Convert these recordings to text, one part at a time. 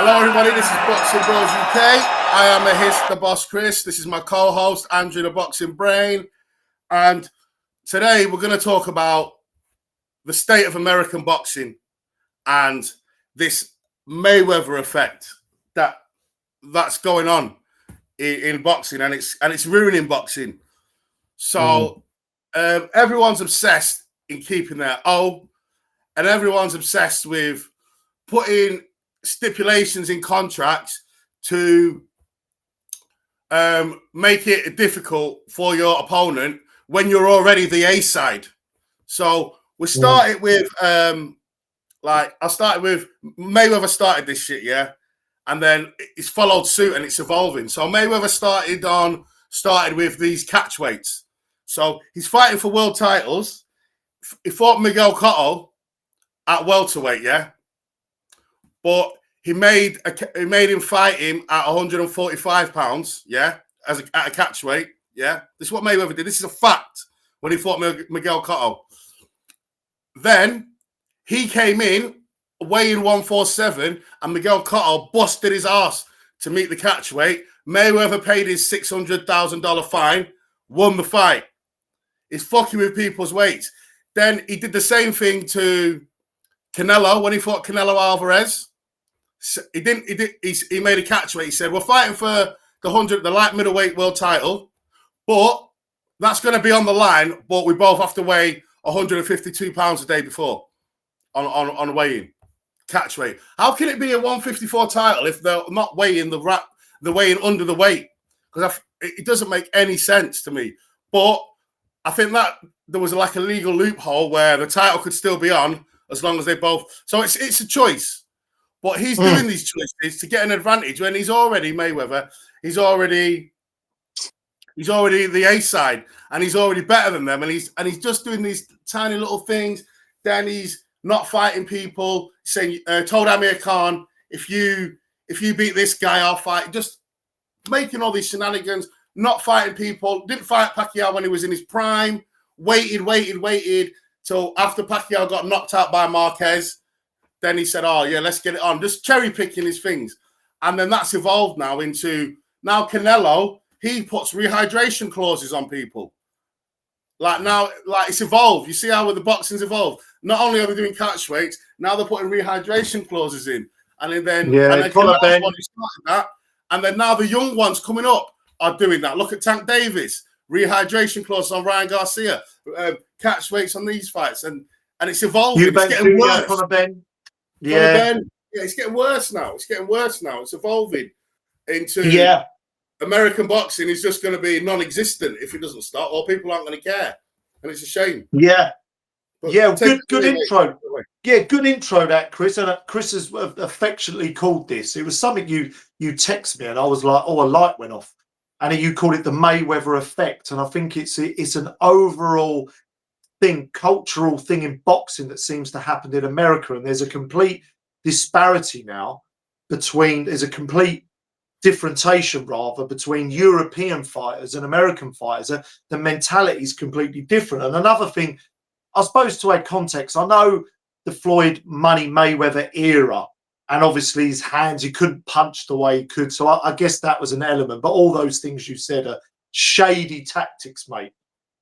Hello, everybody. This is Boxing Bros UK. I am the boss, Chris. This is my co-host, Andrew, the Boxing Brain. And today we're going to talk about the state of American boxing and this Mayweather effect that's going on in boxing, and it's ruining boxing. So everyone's obsessed in keeping their O, and everyone's obsessed with putting stipulations in contracts to make it difficult for your opponent when you're already the A side. So we started with I started with Mayweather started this shit, yeah, and then it's followed suit and it's evolving. So Mayweather started with these catch weights. So he's fighting for world titles. He fought Miguel Cotto at welterweight, yeah. But he made him fight him at 145 pounds, yeah, at a catch weight, yeah. This is what Mayweather did. This is a fact when he fought Miguel Cotto. Then he came in weighing 147, and Miguel Cotto busted his ass to meet the catch weight. Mayweather paid his $600,000 fine, won the fight. He's fucking with people's weights. Then he did the same thing to Canelo when he fought Canelo Alvarez. He made a catch weight. He said, "We're fighting for the light middleweight world title, but that's going to be on the line. But we both have to weigh 152 pounds a day before on weighing catch weight. How can it be a 154 title if they're not weighing they're weighing under the weight? Because it doesn't make any sense to me. But I think that there was like a legal loophole where the title could still be on as long as they both. So it's a choice." But he's doing these choices to get an advantage when he's already Mayweather. He's already the A side, and he's already better than them. And he's just doing these tiny little things. Then he's not fighting people. Saying, "Told Amir Khan, if you beat this guy, I'll fight." Just making all these shenanigans. Not fighting people. Didn't fight Pacquiao when he was in his prime. Waited till after Pacquiao got knocked out by Marquez. Then he said, "Oh, yeah, let's get it on." Just cherry-picking his things. And then that's evolved now into... Now Canelo, he puts rehydration clauses on people. It's evolved. You see how the boxing's evolved? Not only are they doing catch weights, now they're putting rehydration clauses in. And then Canelo's one who started that. And then now the young ones coming up are doing that. Look at Tank Davis. Rehydration clauses on Ryan Garcia. Catch weights on these fights. And it's evolving. It's getting worse. Yeah, it's getting worse now. It's evolving into American boxing is just going to be non-existent if it doesn't stop, or people aren't going to care, and it's a shame. Yeah, good intro. Yeah, good intro, that Chris. And Chris has affectionately called this. It was something you text me, and I was like, "Oh, a light went off," and you called it the Mayweather effect. And I think it's an overall cultural thing in boxing that seems to happen in America, and there's a complete disparity now there's a complete differentiation rather between European fighters and American fighters. The mentality is completely different. And another thing, I suppose, to add context, I know the Floyd Money Mayweather era, and obviously his hands, he couldn't punch the way he could, so I guess that was an element. But all those things you said are shady tactics, mate.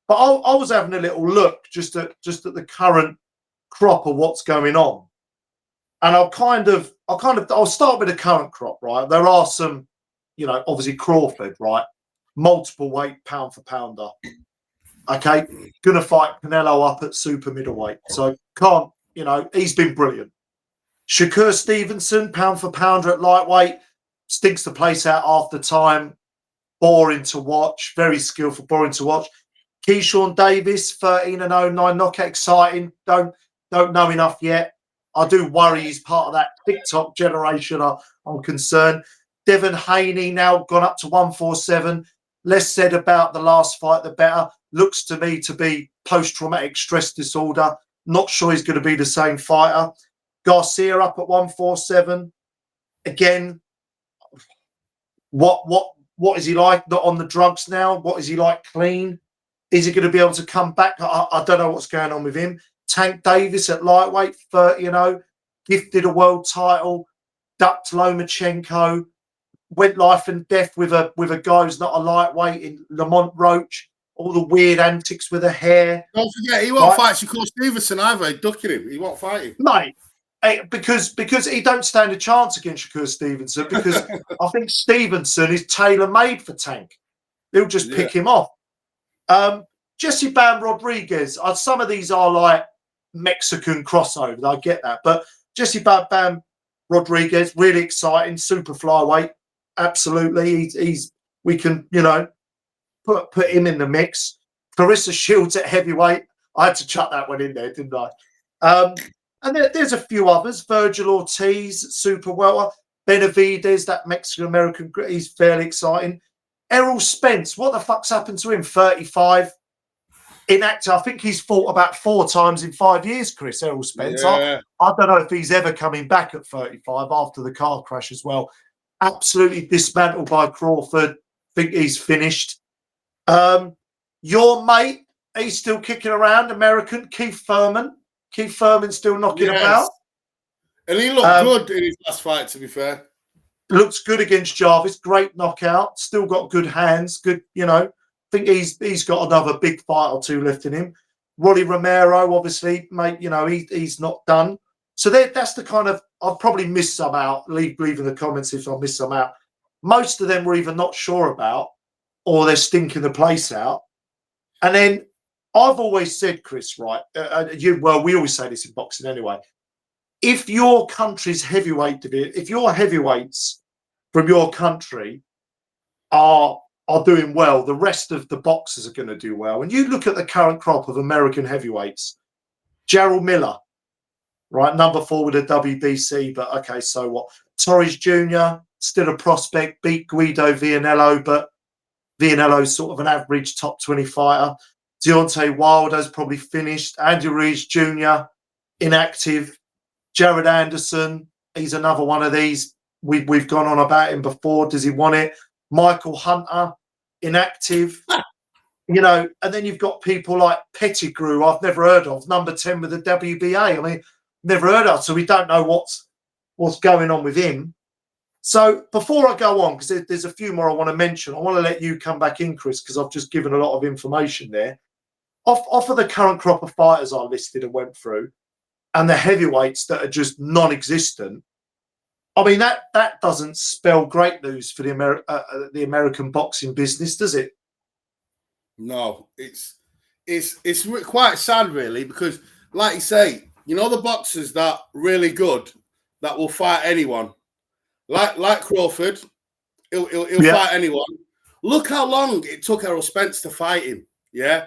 But I was having a little look just at the current crop of what's going on, and I'll start with the current crop, right? There are some, obviously Crawford, right? Multiple weight pound for pounder. Okay, gonna fight Canelo up at super middleweight, so can't, he's been brilliant. Shakur Stevenson, pound for pounder at lightweight, stinks the place out half the time. Boring to watch, very skillful, boring to watch. Keyshawn Davis, 13-0, 9 knockout, exciting. Don't know enough yet. I do worry he's part of that TikTok generation. I'm concerned. Devin Haney now gone up to 147. Less said about the last fight, the better. Looks to me to be post-traumatic stress disorder. Not sure he's going to be the same fighter. Garcia up at 147. Again, what is he like? Not on the drugs now. What is he like? Clean. Is he going to be able to come back? I don't know what's going on with him. Tank Davis at lightweight, 30-0, gifted a world title. ducked Lomachenko, went life and death with a guy who's not a lightweight in Lamont Roach. All the weird antics with the hair. Don't forget, he won't fight Shakur Stevenson either. Ducking him. He won't fight him. Mate, because he don't stand a chance against Shakur Stevenson, because I think Stevenson is tailor-made for Tank. He'll just pick him off. Jesse Bam Rodriguez. Some of these are like Mexican crossovers. I get that. But Jesse Bam Rodriguez, really exciting, super flyweight. Absolutely. We can, put him in the mix. Clarissa Shields at heavyweight. I had to chuck that one in there, didn't I? And there's a few others. Virgil Ortiz, super welter. Benavidez, that Mexican-American, he's fairly exciting. Errol Spence, what the fuck's happened to him? 35. Inactive. I think he's fought about 4 times in 5 years, Chris, Errol Spence. Yeah. I don't know if he's ever coming back at 35 after the car crash as well. Absolutely dismantled by Crawford. Think he's finished. Your mate, he's still kicking around, American, Keith Thurman. Keith Thurman still knocking about. And he looked good in his last fight, to be fair. Looks good against Jarvis. Great knockout. Still got good hands. Good, think he's got another big fight or 2 left in him. Rolly Romero, obviously, mate, he's not done. So that's the kind of, I've probably missed some out. Leave in the comments if I missed some out. Most of them we're either not sure about or they're stinking the place out. And then I've always said, Chris, right? We always say this in boxing anyway. If your country's heavyweight division, if your heavyweights from your country are doing well, the rest of the boxers are going to do well. And you look at the current crop of American heavyweights, Jarrell Miller, right, number 4 with the WBC, but okay, so what? Torres Jr., still a prospect, beat Guido Vianello, but Vianello's sort of an average top 20 fighter. Deontay Wilder's probably finished. Andy Ruiz Jr., inactive. Jared Anderson, he's another one of these. We've gone on about him before. Does he want it? Michael Hunter, inactive. And then you've got people like Pettigrew, I've never heard of, number 10 with the WBA. I mean, never heard of, so we don't know what's going on with him. So before I go on, because there's a few more I want to mention, I want to let you come back in, Chris, because I've just given a lot of information there. Off of the current crop of fighters I listed and went through, and the heavyweights that are just non-existent, I mean, that doesn't spell great news for the American boxing business, does it? No, it's quite sad, really, because, like you say, the boxers that are really good, that will fight anyone, like Crawford, he'll fight anyone. Look how long it took Errol Spence to fight him, yeah?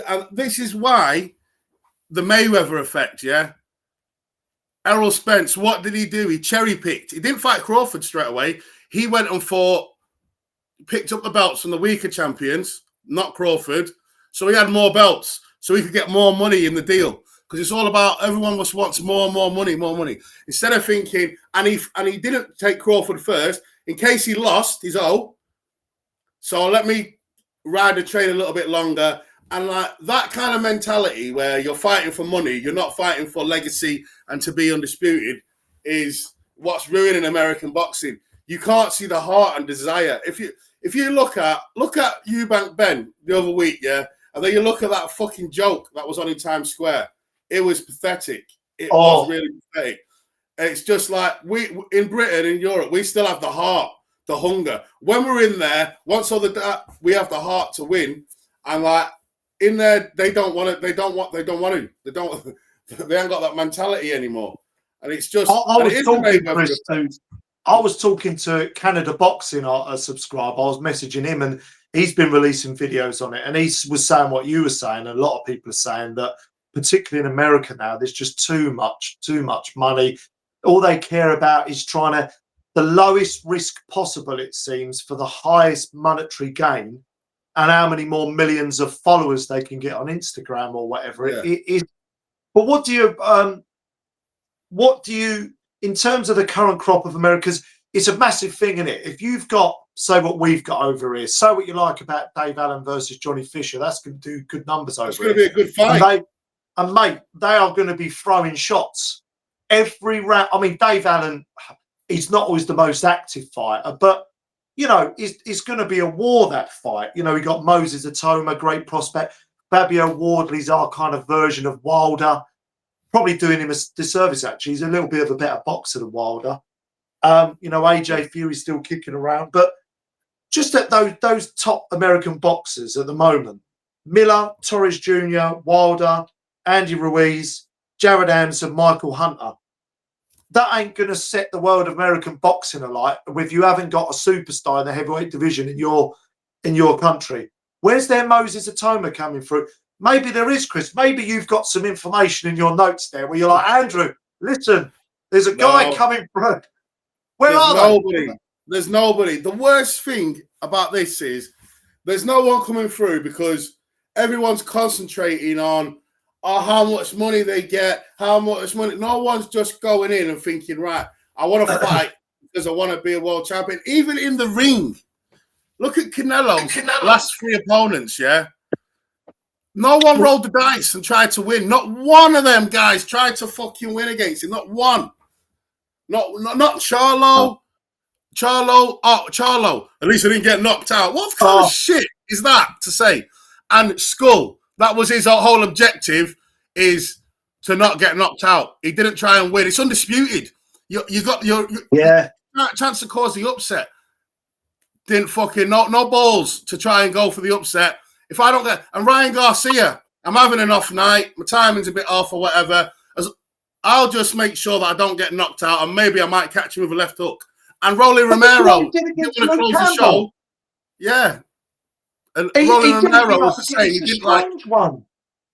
And this is why the Mayweather effect, yeah? Errol Spence, what did he do? He cherry-picked. He didn't fight Crawford straight away. He went and picked up the belts from the weaker champions, not Crawford. So he had more belts, so he could get more money in the deal. Because it's all about, everyone wants more money. Instead of thinking, and he didn't take Crawford first, in case he lost, so let me ride the train a little bit longer. And like that kind of mentality where you're fighting for money, you're not fighting for legacy and to be undisputed, is what's ruining American boxing. You can't see the heart and desire. If you look at Eubank Ben the other week, yeah, and then you look at that fucking joke that was on in Times Square, it was pathetic. It was really pathetic. And it's just like we in Britain, in Europe, we still have the heart, the hunger. When we're in there, we have the heart to win, and like. In there, they don't want to. They ain't got that mentality anymore, and it's just. I was talking to Canada Boxing, a subscriber. I was messaging him, and he's been releasing videos on it, and he was saying what you were saying. And a lot of people are saying that, particularly in America now, there's just too much money. All they care about is the lowest risk possible, it seems, for the highest monetary gain. And how many more millions of followers they can get on Instagram or whatever it is. But what do you, in terms of the current crop of Americans, it's a massive thing, isn't it? If you've got, say what we've got over here, say what you like about Dave Allen versus Johnny Fisher, that's going to do good numbers over here. It's going to be a good fight. And mate, they are going to be throwing shots every round. I mean, Dave Allen, he's not always the most active fighter, but you know, it's going to be a war, that fight. You know, we got Moses Atoma, great prospect. Fabio Wardley's our kind of version of Wilder. Probably doing him a disservice, actually. He's a little bit of a better boxer than Wilder. You know, AJ Fury's still kicking around. But just at those top American boxers at the moment, Miller, Torres Jr., Wilder, Andy Ruiz, Jared Anderson, Michael Hunter, that ain't going to set the world of American boxing alight if you haven't got a superstar in the heavyweight division in your country. Where's their Moses Atoma coming through? Maybe there is, Chris. Maybe you've got some information in your notes there where you're like, Andrew, listen, there's a guy coming through. Where are they? There's nobody. The worst thing about this is there's no one coming through because everyone's concentrating on how much money they get, how much money. No one's just going in and thinking, right, I want to fight because I want to be a world champion. Even in the ring, look at Canelo's last 3 opponents, yeah? No one rolled the dice and tried to win. Not one of them guys tried to fucking win against him. Not one. Not Charlo. Charlo. At least he didn't get knocked out. What kind of shit is that to say? And Skull, that was his whole objective, is to not get knocked out. He didn't try and win. It's undisputed. You got your chance to cause the upset. Didn't fucking no balls to try and go for the upset. If I don't get, and Ryan Garcia, I'm having an off night. My timing's a bit off or whatever. I'll just make sure that I don't get knocked out, and maybe I might catch him with a left hook. And Rolly Romero, didn't want to close the show. Yeah. And Rolly Romero was the same. He didn't like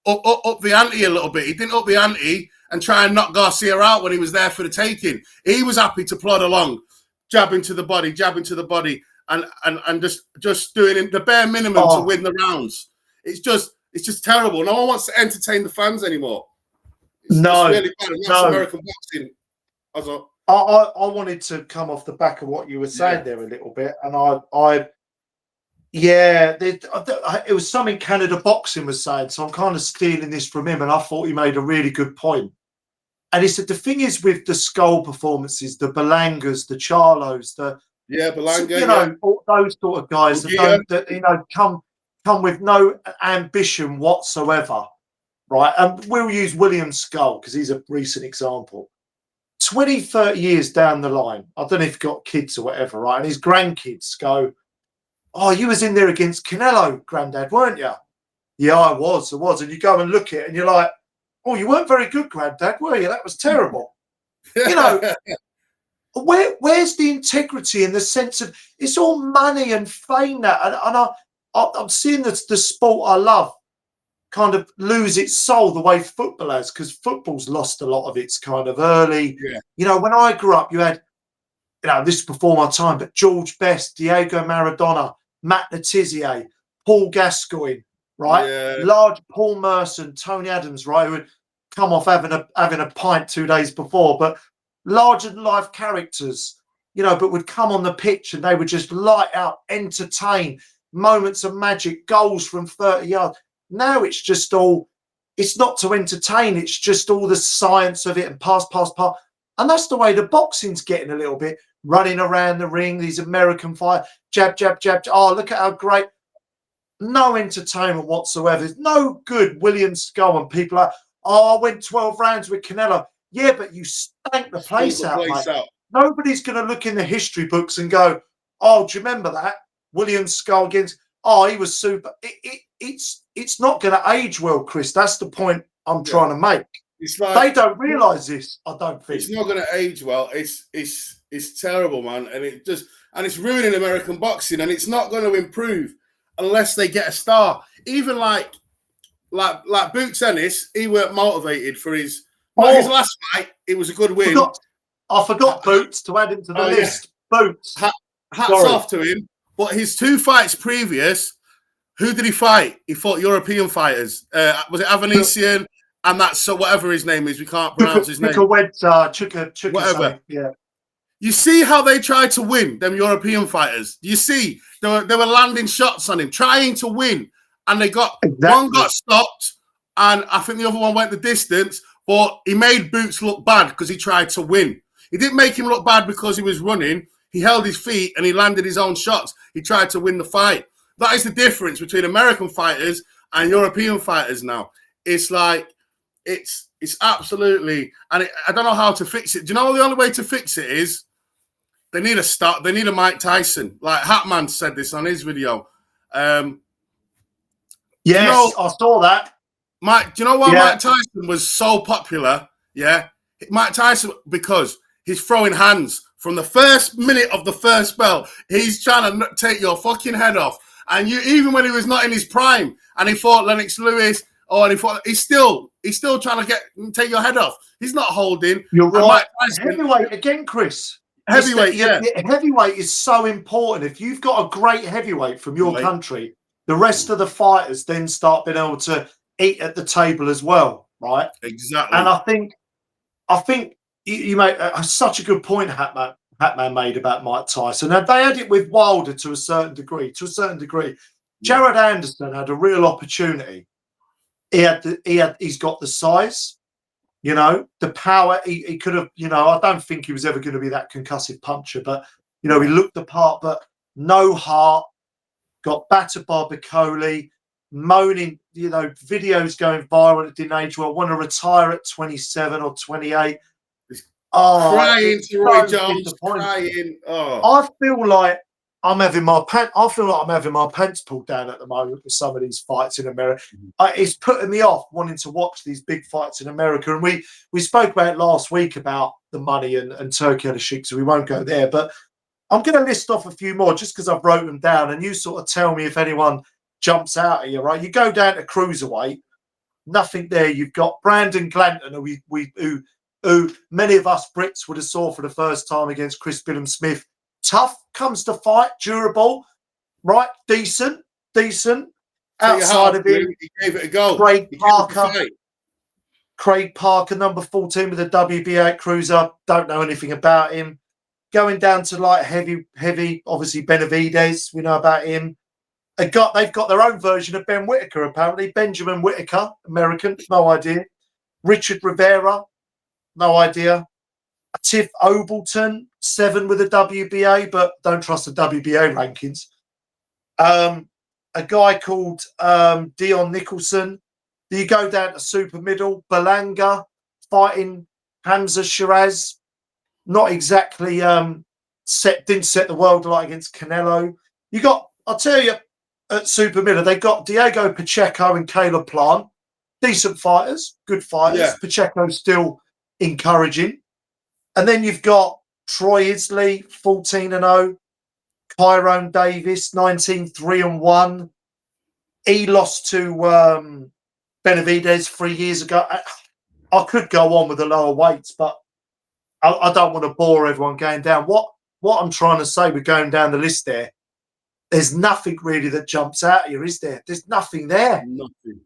up the ante a little bit. He didn't up the ante and try and knock Garcia out when he was there for the taking. He was happy to plod along, jabbing to the body, and just doing the bare minimum to win the rounds. It's just terrible. No one wants to entertain the fans anime. It's really bad. And that's American boxing. I wanted to come off the back of what you were saying there a little bit, and it was something Canada Boxing was saying, so I'm kind of stealing this from him, and I thought he made a really good point. And he said the thing is with the Skull performances, the Belangas, the Charlos, Belanga, all those sort of guys that come with no ambition whatsoever, right? And we'll use William Skull because he's a recent example. 20, 30 years down the line, I don't know if you've got kids or whatever, right? And his grandkids go, "Oh, you was in there against Canelo, Granddad, weren't you?" "Yeah, I was. And you go and look at it and you're like, "Oh, you weren't very good, Granddad, were you? That was terrible." You know, where's the integrity in the sense of it's all money and fame that, and I'm seeing the sport I love kind of lose its soul the way football has, because football's lost a lot of its kind of early. Yeah. You know, when I grew up, you had, this is before my time, but George Best, Diego Maradona, Matt Letizia, Paul Gascoigne, right? Yeah. Large Paul Merson, Tony Adams, right, who would come off having a pint 2 days before, but larger than life characters, but would come on the pitch and they would just light out, entertain, moments of magic, goals from 30 yards. Now it's just it's not to entertain, it's just all the science of it and pass. And that's the way the boxing's getting a little bit, running around the ring, these American fight, jab. Oh, look at how great. No entertainment whatsoever. It's no good. William Skull and people are, I went 12 rounds with Canelo. Yeah, but you stank the place out, mate. Nobody's going to look in the history books and go, "Oh, do you remember that? William Skull against, he was super." It's not going to age well, Chris. That's the point I'm trying to make. It's like, they don't realise this, I don't think. It's not going to age well. It's terrible, man. And it's ruining American boxing, and it's not going to improve unless they get a star. Even like Boots Ennis, he weren't motivated for his last fight. It was a good win. I forgot Boots to add him to the list. Yeah. Boots. Hats off to him. But his 2 fights previous, who did he fight? He fought European fighters. Was it Avanesian? And that's whatever his name is. We can't pronounce his name. Chuka, whatever. Yeah. You see how they tried to win, them European fighters? You see, they were landing shots on him, trying to win. And one got stopped, and I think the other one went the distance, but he made Boots look bad because he tried to win. He didn't make him look bad because he was running. He held his feet and he landed his own shots. He tried to win the fight. That is the difference between American fighters and European fighters now. It's like, it's absolutely, and I don't know how to fix it. Do you know the only way to fix it is they need a Mike Tyson. Like Hatman said this on his video. Yes, I saw that. Mike, do you know why Mike Tyson was so popular? Yeah, Mike Tyson, because he's throwing hands from the first minute of the first bell. He's trying to take your fucking head off. And even when he was not in his prime, and he fought Lennox Lewis, he's still trying to take your head off. He's not holding. You're right. Heavyweight again, Chris. Heavyweight, heavyweight is so important. If you've got a great heavyweight from your country, the rest of the fighters then start being able to eat at the table as well, right? Exactly. And I think you make such a good point, Hatman made about Mike Tyson. And they had it with Wilder to a certain degree. Jared Anderson had a real opportunity. He's got the size, you know, the power. He could have, you know, I don't think he was ever going to be that concussive puncher, but, you know, he looked the part, but no heart, got battered by Bicoli, moaning, you know, videos going viral at teenage. Well, I want to retire at 27 or 28. Crying to Roy Jones, crying. I feel like I'm having my pants pulled down at the moment with some of these fights in America. It's putting me off wanting to watch these big fights in America. And we spoke about it last week about the money and Turkey had a sheik, so we won't go there. But I'm going to list off a few more just because I've wrote them down, and you sort of tell me if anyone jumps out at you, right? You go down to cruiserweight, nothing there. You've got Brandon Glanton, who many of us Brits would have saw for the first time against Chris Billum-Smith. Tough, comes to fight, durable, right? Decent. Outside of him, he gave it a go. Craig Parker, number 14 with the WBA cruiser. Don't know anything about him. Going down to like heavy, obviously Benavidez, we know about him. They've got their own version of Ben Whittaker, apparently. Benjamin Whittaker, American, no idea. Richard Rivera, no idea. Tiff Obleton, 7 with the WBA, but don't trust the WBA rankings. A guy called Dion Nicholson. You go down to super middle. Belanga fighting Hamza Shiraz. Not exactly didn't set the world alight against Canelo. I'll tell you, at super middle, they got Diego Pacheco and Caleb Plant. Decent fighters, good fighters. Yeah. Pacheco's still encouraging. And then you've got Troy Isley, 14-0. Tyrone Davis, 19-3-1. He lost to Benavidez 3 years ago. I could go on with the lower weights, but I don't want to bore everyone going down. What I'm trying to say with going down the list there, there's nothing really that jumps out here, is there? There's nothing there. Nothing.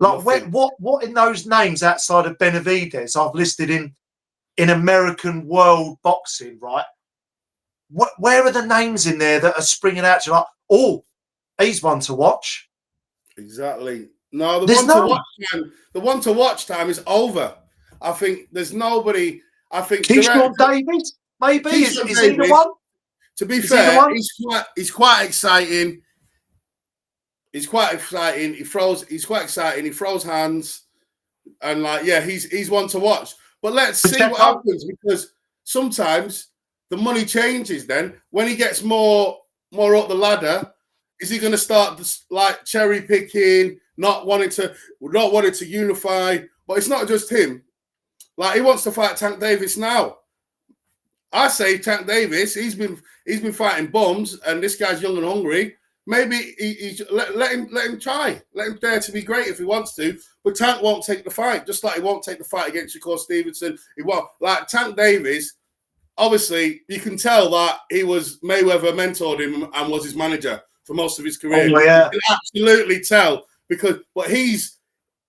Like nothing. What in those names outside of Benavidez I've listed in American world boxing, right? Where are the names in there that are springing out to like, oh, he's one to watch? Exactly. No, the one to watch time is over. I think there's nobody. I think Keyshawn Davis, maybe is he the one? To be fair, he's quite exciting. He's quite exciting. He's quite exciting. He throws hands, and like, yeah, he's one to watch. But let's see what happens, because sometimes the money changes. Then when he gets more up the ladder, is he going to start like cherry picking, not wanting to unify? But it's not just him. Like, he wants to fight Tank Davis now. I say Tank Davis. He's been fighting bums, and this guy's young and hungry. Maybe let him try. Let him dare to be great if he wants to. But Tank won't take the fight, just like he won't take the fight against Shakur Stevenson. He won't. Like Tank Davis, obviously, you can tell that Mayweather mentored him and was his manager for most of his career. Oh, yeah. You can absolutely tell, because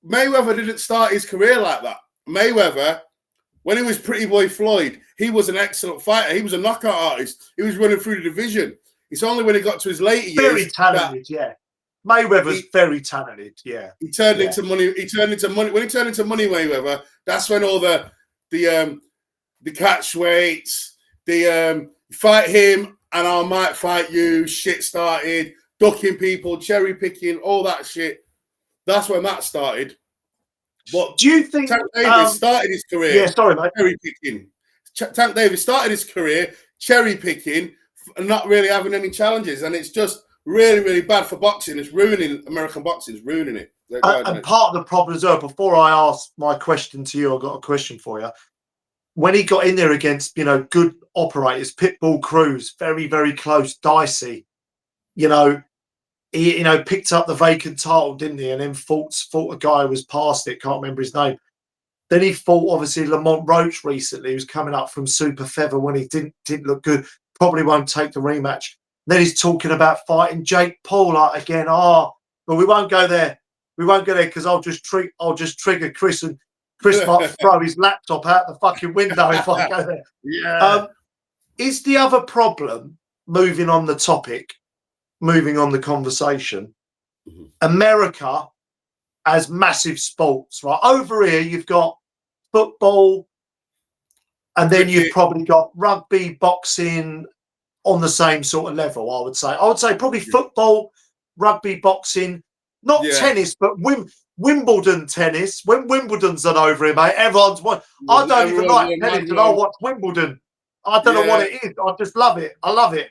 Mayweather didn't start his career like that. Mayweather, when he was Pretty Boy Floyd, he was an excellent fighter. He was a knockout artist. He was running through the division. It's only when he got to his later years. Very talented, yeah. Mayweather's very talented, yeah. He turned into money. He turned into money. When he turned into money Mayweather, that's when all the the catch weights, the fight him and I might fight you, shit started, ducking people, cherry picking, all that shit. That's when that started. But do you think Tank Davis started his career? Yeah, sorry, mate. Cherry picking. Tank Davis started his career cherry picking and not really having any challenges, and it's just really, really bad for boxing. It's ruining American boxing. It's ruining it. And part of the problem as well, before I ask my question to you, I've got a question for you. When he got in there against, good operators, Pitbull Cruz, very, very close, dicey, he, picked up the vacant title, didn't he? And then fought a guy who was past it, can't remember his name. Then he fought, obviously, Lamont Roach recently, who's coming up from Super Feather when he didn't look good. Probably won't take the rematch. Then he's talking about fighting Jake Paul again. But we won't go there. We won't go there because I'll just trigger Chris, and Chris might throw his laptop out the fucking window if I go there. Yeah. Is the other problem, moving on the topic, moving on the conversation, America has massive sports, right? Over here, you've got football, and then you've probably got rugby, boxing on the same sort of level, I would say. I would say probably football, rugby, boxing, not tennis, but Wimbledon tennis. When Wimbledon's done over here, mate, everyone's one. I don't even like tennis, and I'll watch Wimbledon. I don't know what it is. I just love it. I love it.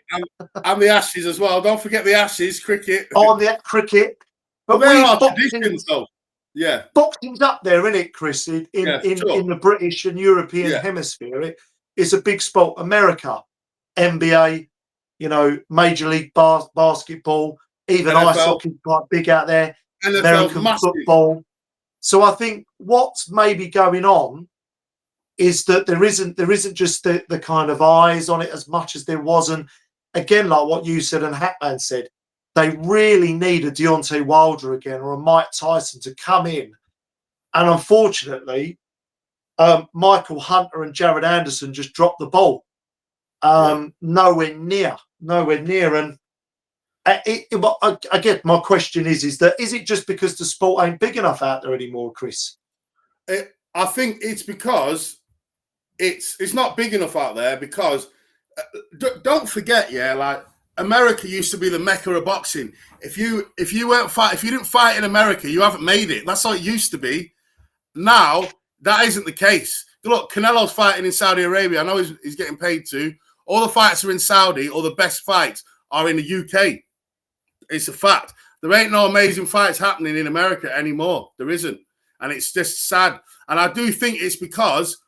And the Ashes as well. Don't forget the Ashes, cricket. On the cricket. But there are traditions, though. Yeah. Boxing's up there, isn't it, Chris? In the British and European hemisphere. It's a big sport. America, NBA, Major League basketball, even NFL. ice hockey's quite big out there. NFL, American football. So I think what's maybe going on is that there isn't just the kind of eyes on it as much as there was. And again, like what you said and Hatman said, they really need a Deontay Wilder again or a Mike Tyson to come in. And unfortunately, Michael Hunter and Jared Anderson just dropped the ball. Nowhere near. And I get my question is it just because the sport ain't big enough out there anymore, Chris? I think it's because it's not big enough out there because don't forget, like America used to be the mecca of boxing. If you didn't fight in America, you haven't made it. That's how it used to be. Now that isn't the case. Look, Canelo's fighting in Saudi Arabia. I know he's getting paid to. All the fights are in Saudi. All the best fights are in the UK. It's a fact. There ain't no amazing fights happening in America anymore. There isn't. And it's just sad. And I do think it's because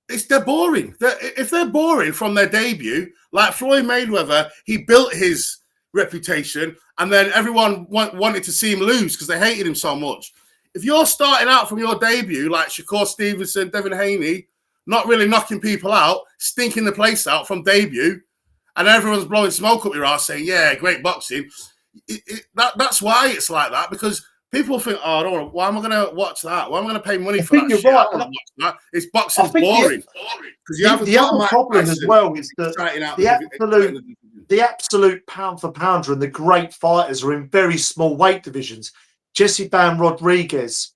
they're boring. If they're boring from their debut, like Floyd Mayweather, he built his reputation and then everyone wanted to see him lose because they hated him so much. If you're starting out from your debut, like Shakur Stevenson, Devin Haney, not really knocking people out, stinking the place out from debut, and everyone's blowing smoke up your ass saying, yeah, great boxing, that's why it's like that, because people think, oh, I don't want to, why am I going to watch that? Why am I going to pay money for that shit? Right. I don't watch that. It's boxing's boring. The other problem as well is that the absolute pound for pounder and the great fighters are in very small weight divisions. Jesse Bam Rodriguez,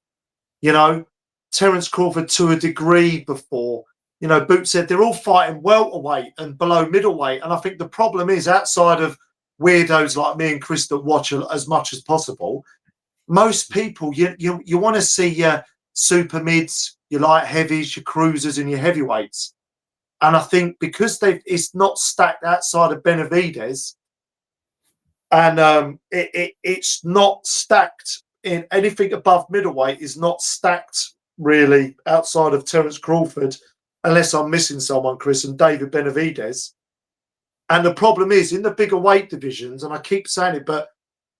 Terence Crawford to a degree before, Boots said they're all fighting welterweight and below middleweight. And I think the problem is outside of weirdos like me and Chris that watch as much as possible, most people, you want to see your super mids, your light heavies, your cruisers and your heavyweights. And I think because it's not stacked outside of Benavidez and it's not stacked in anything above middleweight is not stacked really outside of Terence Crawford, unless I'm missing someone, Chris, and David Benavidez. And the problem is in the bigger weight divisions, and I keep saying it, but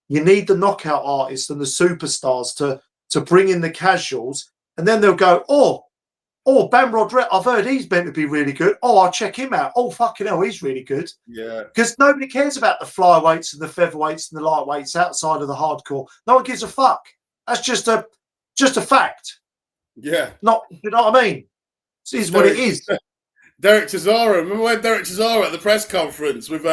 you need the knockout artists and the superstars to bring in the casuals, and then they'll go, oh, Bam Rodriguez, I've heard he's meant to be really good. Oh, I'll check him out. Oh, fucking hell, he's really good. Yeah. Because nobody cares about the flyweights and the featherweights and the lightweights outside of the hardcore. No one gives a fuck. That's just a fact. Yeah. You know what I mean? This is what it is. Derek Chisora. Remember when Derek Chisora at the press conference with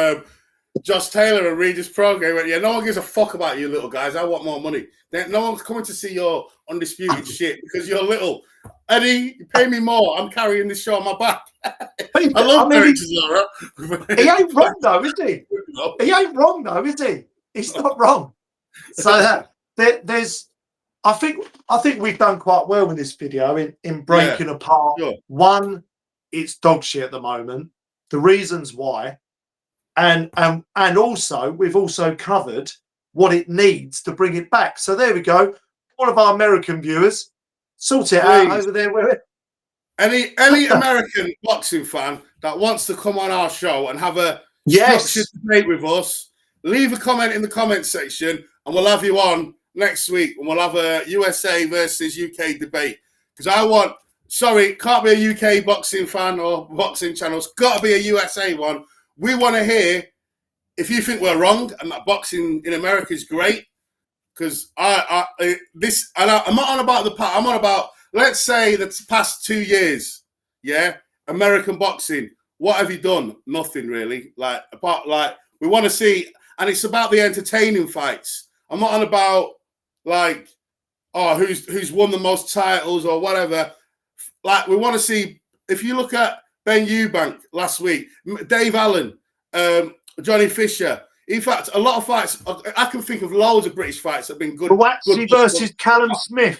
Josh Taylor and Regis Prograde went, yeah, no one gives a fuck about you little guys. I want more money. No one's coming to see your undisputed shit because you're little. Eddie, you pay me more. I'm carrying this show on my back. I love Derek Chisora. He ain't wrong though, is he? He ain't wrong though, is he? He's not wrong. So there's, I think we've done quite well in this video in breaking apart. Sure. One, it's dog shit at the moment. The reasons why, and also we've also covered what it needs to bring it back. So there we go. All of our American viewers, sort it out over there. Any American boxing fan that wants to come on our show and have a structured debate with us, leave a comment in the comment section and we'll have you on next week and we'll have a USA versus UK debate. Because can't be a UK boxing fan or boxing channel. It's got to be a USA one. We want to hear if you think we're wrong and that boxing in America is great. Because I'm not on about the past. I'm on about, let's say, the past 2 years. Yeah, American boxing. What have you done? Nothing really. We want to see, and it's about the entertaining fights. I'm not on about who's won the most titles or whatever. We want to see. If you look at Ben Eubank last week, Dave Allen, Johnny Fisher. In fact, a lot of fights, I can think of loads of British fights that have been good. Buatsi versus Callum Smith.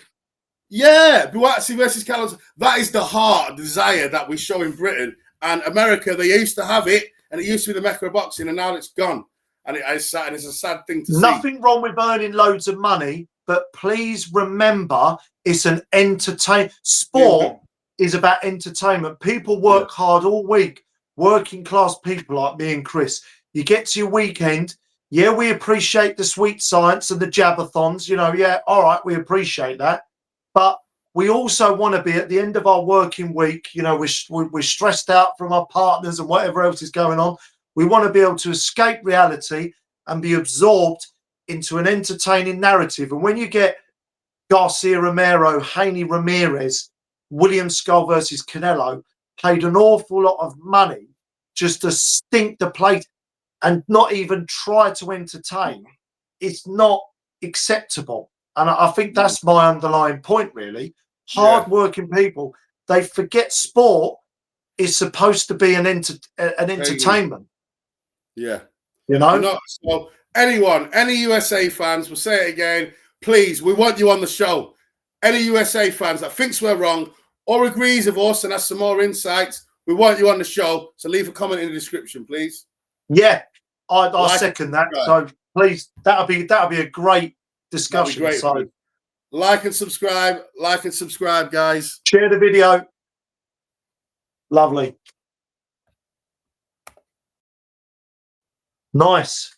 Yeah, Buatsi versus Callum. That is the heart, desire that we show in Britain. And America, they used to have it, and it used to be the mecca of boxing, and now it's gone. And it's a sad thing to see. Nothing wrong with earning loads of money, but please remember, it's an entertainment. Sport is about entertainment. People work hard all week. Working class people like me and Chris. You get to your weekend, we appreciate the sweet science and the jabathons, all right, we appreciate that. But we also want to be at the end of our working week, we're stressed out from our partners and whatever else is going on. We want to be able to escape reality and be absorbed into an entertaining narrative. And when you get Garcia Romero, Haney Ramirez, William Skull versus Canelo, paid an awful lot of money just to stink the plate and not even try to entertain, it's not acceptable. And I think that's my underlying point, really. Hard-working people, they forget sport is supposed to be an entertainment. Yeah. So any USA fans, we'll say it again, please, we want you on the show. Any USA fans that thinks we're wrong or agrees with us and has some more insights, we want you on the show. So leave a comment in the description, please. Yeah, I second that. So please, that'll be a great discussion. Great. So like and subscribe, guys. Share the video. Lovely. Nice.